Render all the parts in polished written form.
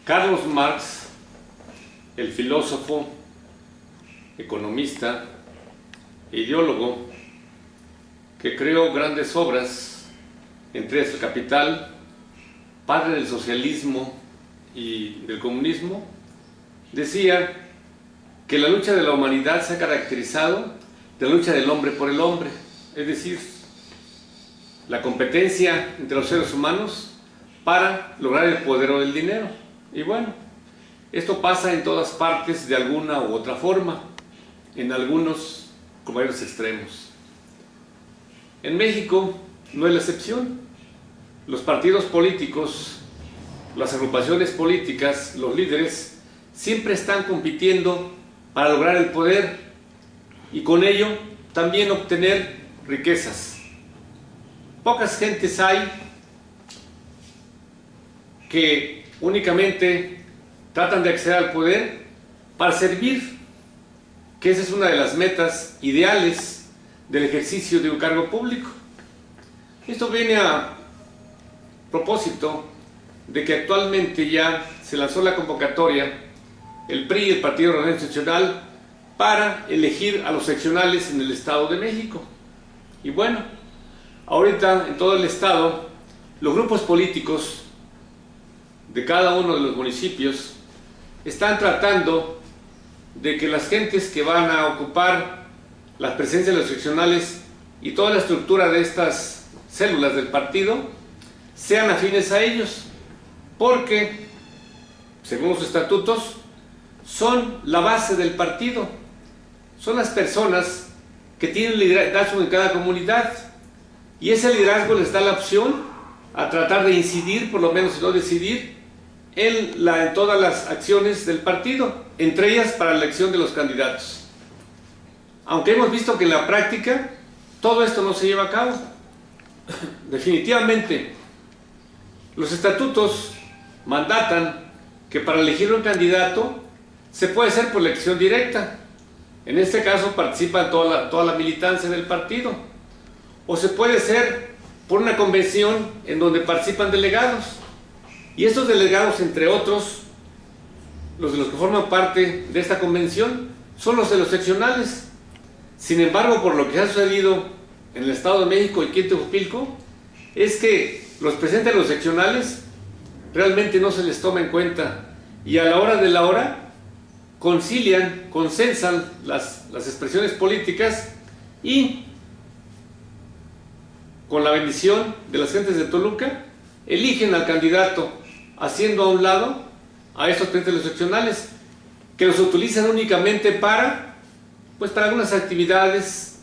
Carlos Marx, el filósofo, economista, ideólogo, que creó grandes obras, entre ellas El Capital, padre del socialismo y del comunismo, decía que la lucha de la humanidad se ha caracterizado de la lucha del hombre por el hombre, es decir, la competencia entre los seres humanos para lograr el poder o el dinero. Y bueno, esto pasa en todas partes de alguna u otra forma, en algunos con varios extremos. En México no es la excepción. Los partidos políticos, las agrupaciones políticas, los líderes, siempre están compitiendo para lograr el poder y con ello también obtener riquezas. Pocas gentes hay que únicamente tratan de acceder al poder para servir, que esa es una de las metas ideales del ejercicio de un cargo público. Esto viene a propósito de que actualmente ya se lanzó la convocatoria, el PRI, el Partido Revolucionario Institucional, para elegir a los seccionales en el Estado de México. Y bueno, ahorita en todo el Estado, los grupos políticos de cada uno de los municipios están tratando de que las gentes que van a ocupar la presencia de los seccionales y toda la estructura de estas células del partido sean afines a ellos, porque, según los estatutos, son la base del partido, son las personas que tienen liderazgo en cada comunidad, y ese liderazgo les da la opción a tratar de incidir, por lo menos si no decidir, en todas las acciones del partido, entre ellas para la elección de los candidatos. Aunque hemos visto que en la práctica todo esto no se lleva a cabo. Definitivamente, los estatutos mandatan que para elegir un candidato se puede hacer por elección directa. En este caso participa toda la militancia del partido. O se puede hacer por una convención en donde participan delegados. Y estos delegados, entre otros, los de los que forman parte de esta convención, son los de los seccionales. Sin embargo, por lo que ha sucedido en el Estado de México y Quintopilco, es que los presidentes de los seccionales realmente no se les toma en cuenta, y a la hora de la hora concilian, consensan las expresiones políticas, y con la bendición de las gentes de Toluca eligen al candidato, haciendo a un lado a estos presidentes de los seccionales, que los utilizan únicamente para algunas actividades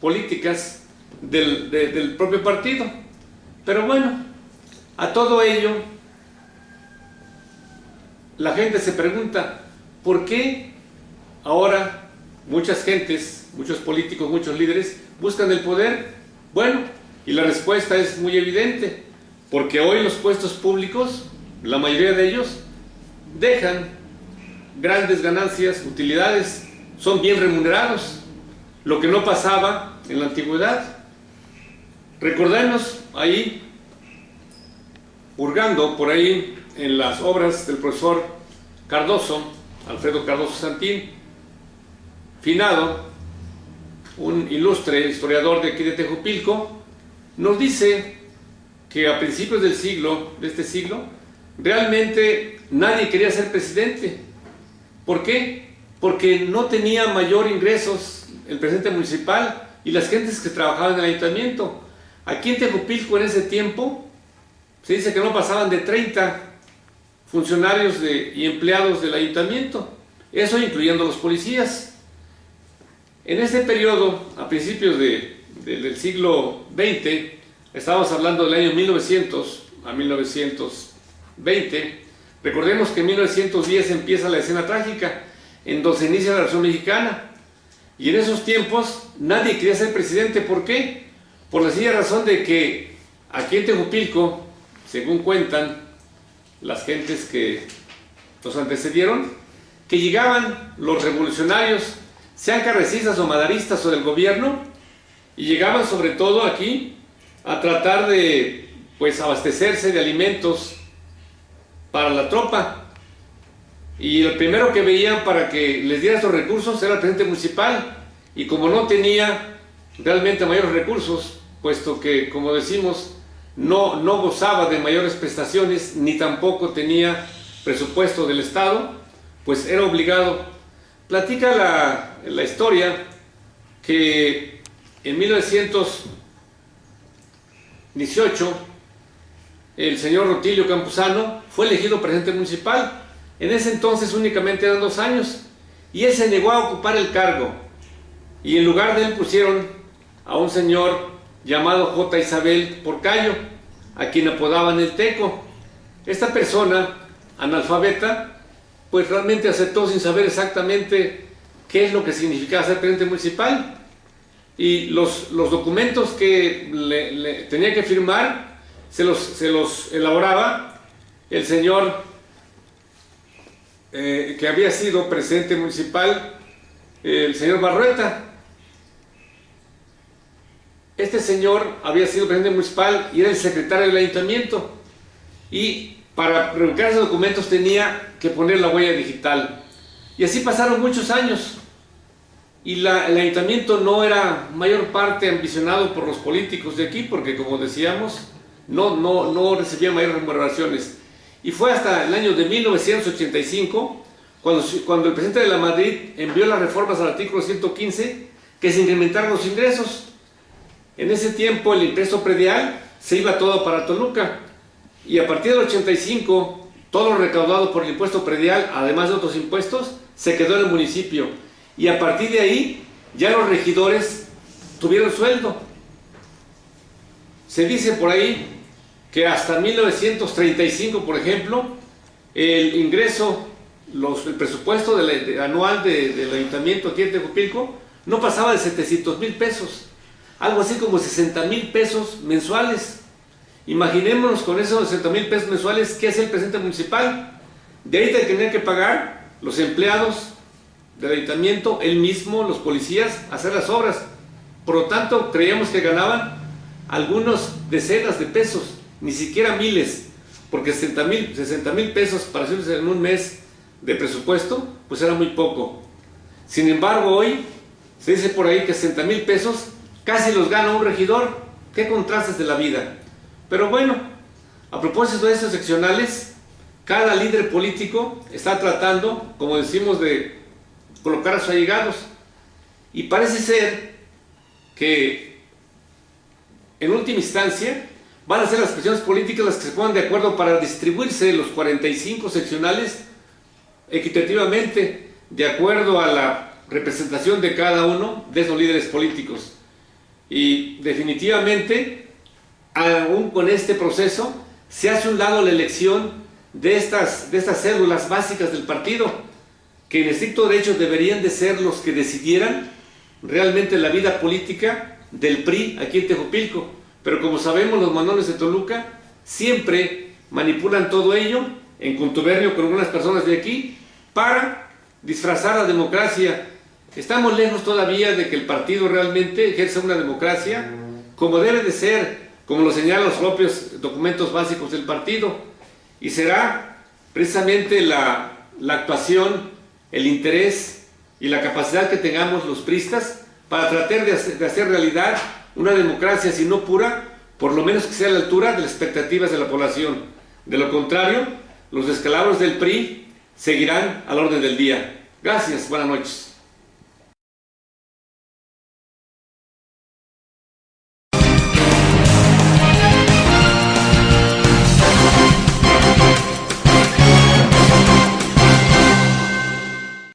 políticas del propio partido. Pero bueno, a todo ello la gente se pregunta, ¿por qué ahora muchas gentes, muchos políticos, muchos líderes buscan el poder? Bueno, y la respuesta es muy evidente, porque hoy los puestos públicos, la mayoría de ellos, dejan grandes ganancias, utilidades, son bien remunerados, lo que no pasaba en la antigüedad. Recordemos ahí, hurgando por ahí en las obras del profesor Cardoso, Alfredo Cardoso Santín, finado, un ilustre historiador de aquí de Tejupilco, nos dice que a principios de este siglo, realmente nadie quería ser presidente. ¿Por qué? Porque no tenía mayor ingresos el presidente municipal y las gentes que trabajaban en el ayuntamiento. Aquí en Tejupilco en ese tiempo se dice que no pasaban de 30 funcionarios y empleados del ayuntamiento, eso incluyendo los policías. En este periodo, a principios del siglo XX, estamos hablando del año 1900 a 1920, recordemos que en 1910 empieza la escena trágica, en donde se inicia la Revolución Mexicana, y en esos tiempos nadie quería ser presidente. ¿Por qué? Por la sencilla razón de que aquí en Tejupilco, según cuentan las gentes que nos antecedieron, que llegaban los revolucionarios, sean carrecistas o maderistas o del gobierno, y llegaban sobre todo aquí a tratar de abastecerse de alimentos para la tropa. Y el primero que veían para que les diera estos recursos era el presidente municipal. Y como no tenía realmente mayores recursos, puesto que, como decimos, no gozaba de mayores prestaciones, ni tampoco tenía presupuesto del Estado, pues era obligado. Platica la historia que en 1918 el señor Rutilio Campuzano fue elegido presidente municipal. En ese entonces únicamente eran 2 años y él se negó a ocupar el cargo, y en lugar de él pusieron a un señor llamado J. Isabel Porcayo, a quien apodaban el Teco. Esta persona, analfabeta, pues realmente aceptó sin saber exactamente qué es lo que significaba ser presidente municipal, y los documentos que tenía que firmar se los elaboraba el señor que había sido presidente municipal, el señor Barrueta. Este señor había sido presidente municipal y era el secretario del ayuntamiento, y para revocar esos documentos tenía que poner la huella digital. Y así pasaron muchos años, y el ayuntamiento no era mayor parte ambicionado por los políticos de aquí, porque, como decíamos, no recibía mayores remuneraciones. Y fue hasta el año de 1985 cuando el presidente de la Madrid envió las reformas al artículo 115 que se incrementaron los ingresos. En ese tiempo el impuesto predial se iba todo para Toluca, y a partir del 85 todo lo recaudado por el impuesto predial, además de otros impuestos, se quedó en el municipio, y a partir de ahí ya los regidores tuvieron sueldo. Se dice por ahí que hasta 1935, por ejemplo, el ingreso, el presupuesto anual del ayuntamiento aquí en Tejupilco no pasaba de 700,000 pesos, algo así como 60,000 pesos mensuales. Imaginémonos con esos 60,000 pesos mensuales qué hacía el presidente municipal. De ahí tenían que pagar los empleados del ayuntamiento, él mismo, los policías, hacer las obras. Por lo tanto, creíamos que ganaban algunos decenas de pesos, ni siquiera miles, porque 60,000 pesos para hacerse en un mes de presupuesto, pues era muy poco. Sin embargo, hoy se dice por ahí que 60,000 pesos casi los gana un regidor. Qué contrastes de la vida. Pero bueno, a propósito de estos seccionales, cada líder político está tratando, como decimos, de colocar a sus allegados, y parece ser que en última instancia van a ser las presiones políticas las que se pongan de acuerdo para distribuirse los 45 seccionales equitativamente, de acuerdo a la representación de cada uno de esos líderes políticos. Y definitivamente, aún con este proceso, se hace a un lado la elección de estas células básicas del partido, que en estricto derecho deberían de ser los que decidieran realmente la vida política del PRI aquí en Tejupilco. Pero como sabemos, los manones de Toluca siempre manipulan todo ello en contubernio con algunas personas de aquí para disfrazar la democracia. Estamos lejos todavía de que el partido realmente ejerza una democracia como debe de ser, como lo señalan los propios documentos básicos del partido, y será precisamente la actuación, el interés y la capacidad que tengamos los priistas para tratar de hacer realidad una democracia, si no pura, por lo menos que sea a la altura de las expectativas de la población. De lo contrario, los descalabros del PRI seguirán al orden del día. Gracias, buenas noches.